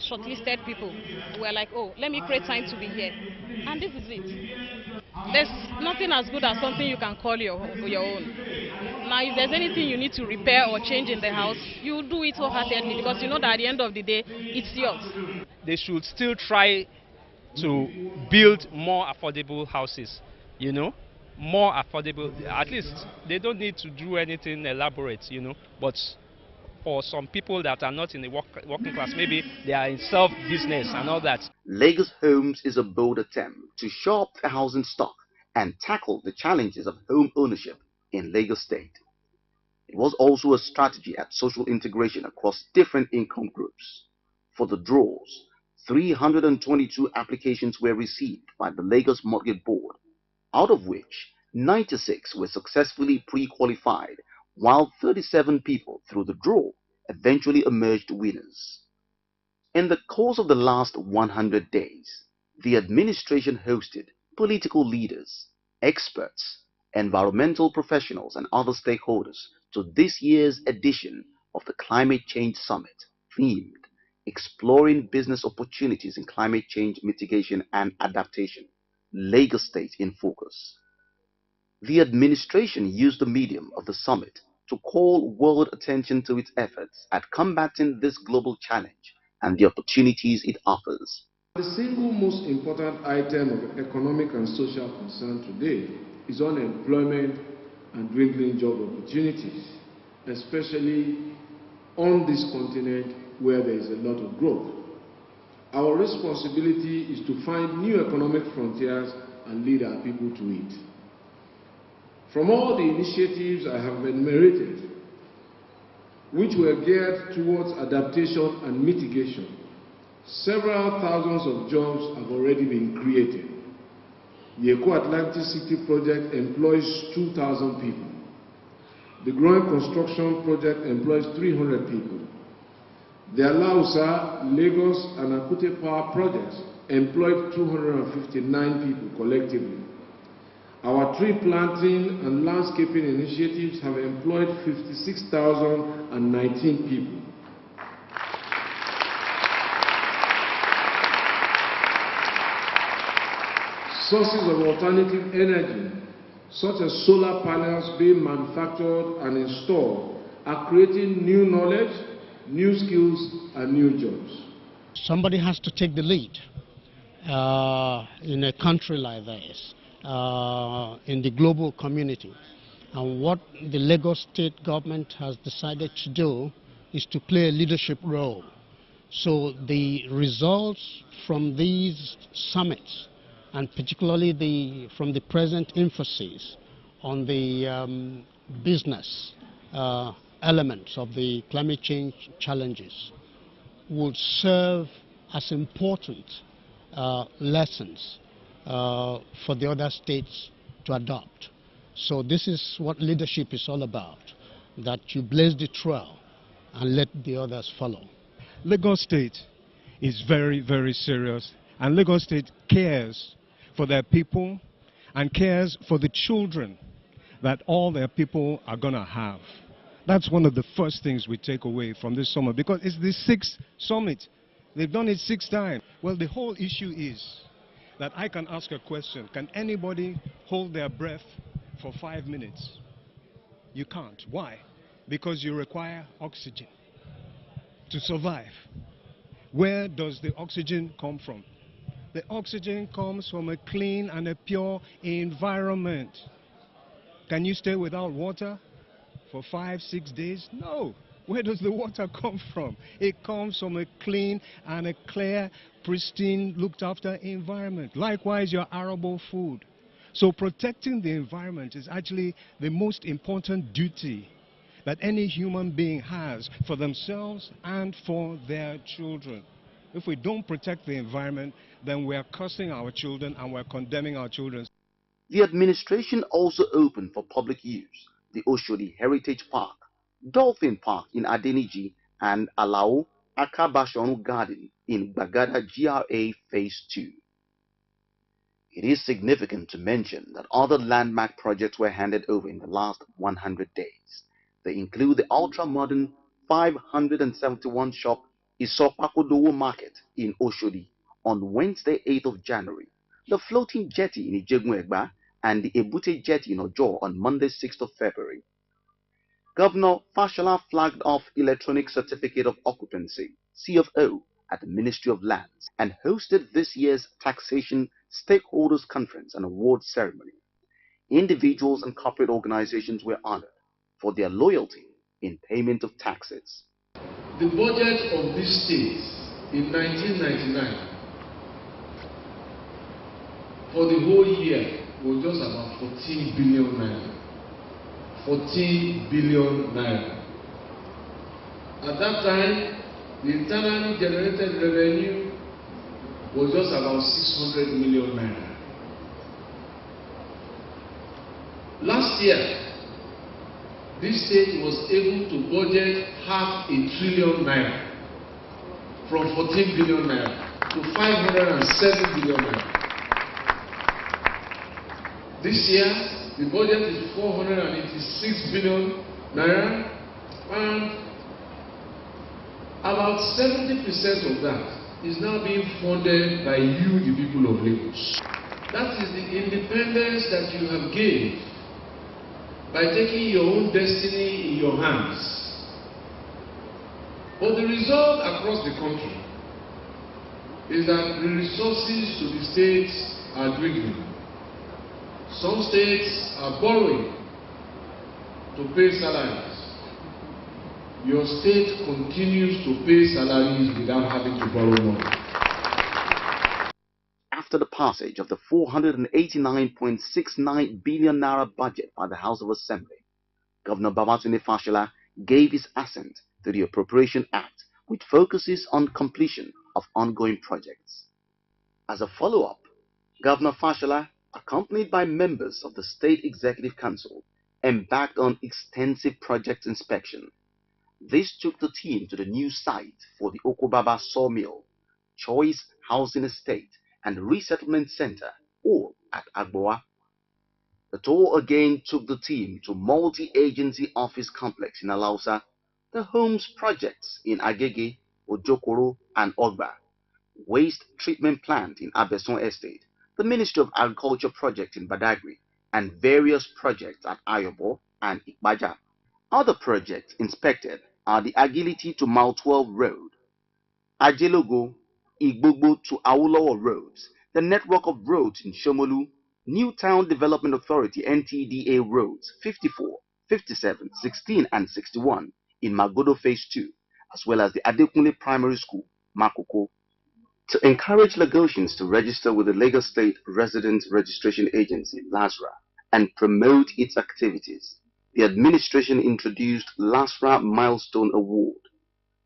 shortlisted people. We're like, oh, let me create time to be here. And this is it. There's nothing as good as something you can call your own. Now, if there's anything you need to repair or change in the house, you do it wholeheartedly because you know that at the end of the day, it's yours. They should still try to build more affordable houses, you know, more affordable. At least they don't need to do anything elaborate, you know, but for some people that are not in the working class, maybe they are in self-business and all that. Lagos Homes is a bold attempt to shore up the housing stock and tackle the challenges of home ownership in Lagos State. It was also a strategy at social integration across different income groups. For the draws, 322 applications were received by the Lagos Mortgage Board, out of which 96 were successfully pre-qualified, while 37 people through the draw eventually emerged winners. In the course of the last 100 days, the administration hosted political leaders, experts, environmental professionals, and other stakeholders to this year's edition of the Climate Change Summit, themed Exploring Business Opportunities in Climate Change Mitigation and Adaptation, Lagos State in Focus. The administration used the medium of the summit to call world attention to its efforts at combating this global challenge and the opportunities it offers. The single most important item of economic and social concern today is unemployment and dwindling job opportunities, especially on this continent where there is a lot of growth. Our responsibility is to find new economic frontiers and lead our people to it. From all the initiatives I have enumerated, which were geared towards adaptation and mitigation, several thousands of jobs have already been created. The Eco-Atlantic City project employs 2,000 people. The Growing Construction project employs 300 people. The Alausa, Lagos, and Akute Power projects employed 259 people collectively. Our tree planting and landscaping initiatives have employed 56,019 people. Sources of alternative energy, such as solar panels being manufactured and installed, are creating new knowledge, new skills, and new jobs. Somebody has to take the lead in a country like this, in the global community. And what the Lagos state government has decided to do is to play a leadership role. So the results from these summits, and particularly from the present emphasis on the business elements of the climate change challenges, would serve as important lessons for the other states to adopt. So this is what leadership is all about, that you blaze the trail and let the others follow. Lagos State is very, very serious, and Lagos State cares for their people and cares for the children that all their people are going to have. That's one of the first things we take away from this summit, because it's the 6th summit. They've done it 6 times. Well, the whole issue is that I can ask a question. Can anybody hold their breath for 5 minutes? You can't. Why? Because you require oxygen to survive. Where does the oxygen come from? The oxygen comes from a clean and a pure environment. Can you stay without water for 5-6 days? No. Where does the water come from? It comes from a clean and a clear, pristine, looked after environment. Likewise, your arable food. So protecting the environment is actually the most important duty that any human being has for themselves and for their children. If we don't protect the environment, then we are cursing our children and we're condemning our children. The administration also opened for public use the Oshodi Heritage Park, Dolphin Park in Adeniji, and Alao Akabashonu Garden in Bagada GRA Phase 2. It is significant to mention that other landmark projects were handed over in the last 100 days. They include the ultra-modern 571-shop Isopakodowo Market in Oshodi on Wednesday, 8th of January, the floating jetty in Ijegun-Egba, and the Ebute jetty in Ojo on Monday, 6th of February. Governor Fashola flagged off Electronic Certificate of Occupancy, CFO, at the Ministry of Lands and hosted this year's Taxation Stakeholders Conference and Awards Ceremony. Individuals and corporate organizations were honored for their loyalty in payment of taxes. The budget of this state in 1999 for the whole year was just about 14 billion naira. 14 billion naira. At that time, the internally generated revenue was just about 600 million naira. Last year, this state was able to budget $500 billion naira, from 14 billion naira to 507 billion naira. This year, the budget is 486 billion naira, and about 70% of that is now being funded by you, the people of Lagos. That is the independence that you have gained by taking your own destiny in your hands. But the result across the country is that the resources to the states are dwindling. Some states are borrowing to pay salaries. Your state continues to pay salaries without having to borrow money. After the passage of the 489.69 billion naira budget by the House of Assembly, Governor Babatunde Fashola gave his assent to the Appropriation Act, which focuses on completion of ongoing projects. As a follow-up, Governor Fashola, accompanied by members of the State Executive Council, embarked on extensive project inspection. This took the team to the new site for the Okobaba Sawmill, Choice Housing Estate, and Resettlement Center, all at Agboa. The tour again took the team to multi-agency office complex in Alausa, the homes projects in Agege, Ojokoro, and Ogba, waste treatment plant in Abeson Estate, the Ministry of Agriculture project in Badagry, and various projects at Ayobo and Ikbaja. Other projects inspected are the Agility to Mile 12 Road, Ajelogo, Igbogbo to Awolowo roads, the network of roads in Shomolu, New Town Development Authority NTDA roads 54, 57, 16 and 61 in Magodo Phase 2, as well as the Adekunle Primary School, Makoko. To encourage Lagosians to register with the Lagos State Resident Registration Agency, LASRA, and promote its activities, the administration introduced LASRA Milestone Award.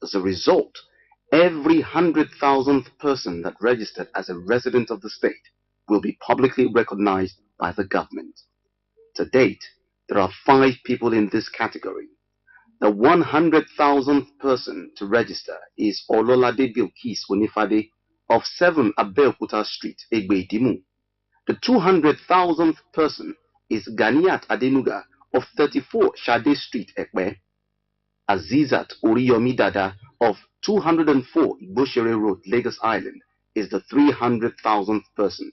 As a result, every 100,000th person that registered as a resident of the state will be publicly recognized by the government. To date, there are 5 people in this category. The 100,000th person to register is Ololade Bilkis Onifade of 7 Abeokuta Street, Egbe-Idimu. The 200,000th person is Ganiat Adenuga of 34 Shade Street, Ekpe. Azizat Oriyomi Dada of 204 Igboshere Road, Lagos Island is the 300,000th person.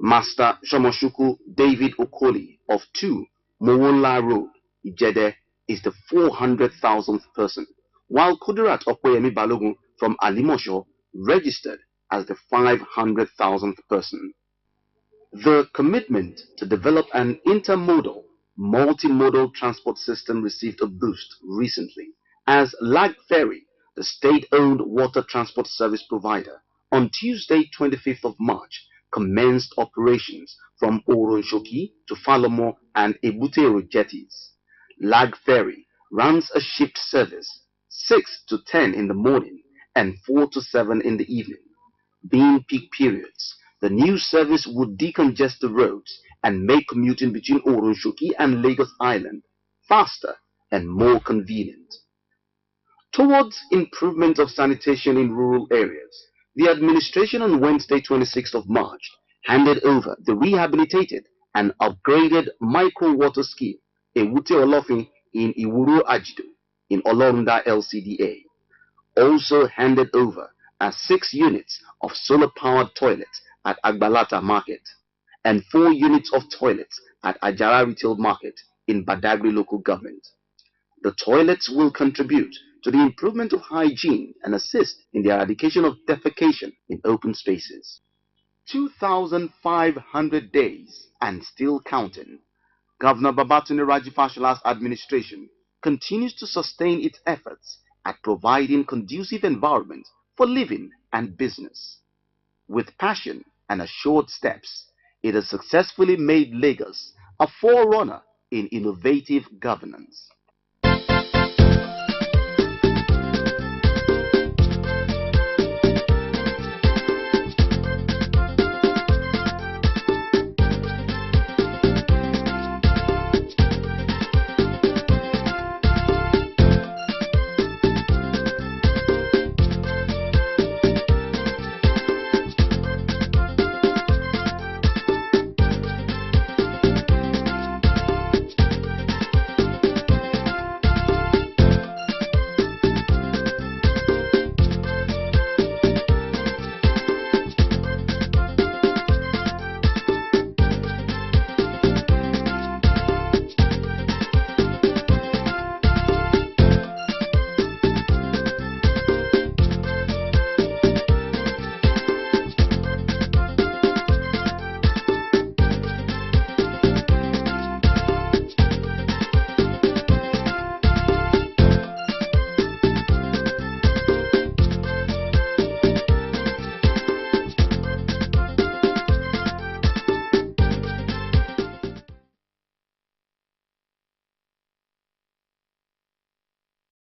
Master Shomoshuku David Okoli of 2 Mowonla Road, Ijede, is the 400,000th person, while Kudirat Okoyemi Balogun from Alimosho registered as the 500,000th person. The commitment to develop an intermodal, multimodal transport system received a boost recently as Lag Ferry, the state-owned water transport service provider, on Tuesday 25th of March commenced operations from Oronshoki to Falomo and Ebute jetties. Lag Ferry runs a shift service 6 to 10 in the morning and 4 to 7 in the evening. Being peak periods, the new service would decongest the roads and make commuting between Oronshoki and Lagos Island faster and more convenient. Towards improvement of sanitation in rural areas, the administration on Wednesday 26th of March handed over the rehabilitated and upgraded micro-water scheme Ewute Olofin in Iwuru Ajido in Olorunda LCDA. Also handed over and 6 units of solar-powered toilets at Agbalata Market and 4 units of toilets at Ajara Retail Market in Badagry local government. The toilets will contribute to the improvement of hygiene and assist in the eradication of defecation in open spaces. 2,500 days and still counting. Governor Babatunde Raji Fashola's administration continues to sustain its efforts at providing conducive environment for living and business. With passion and assured steps, it has successfully made Lagos a forerunner in innovative governance.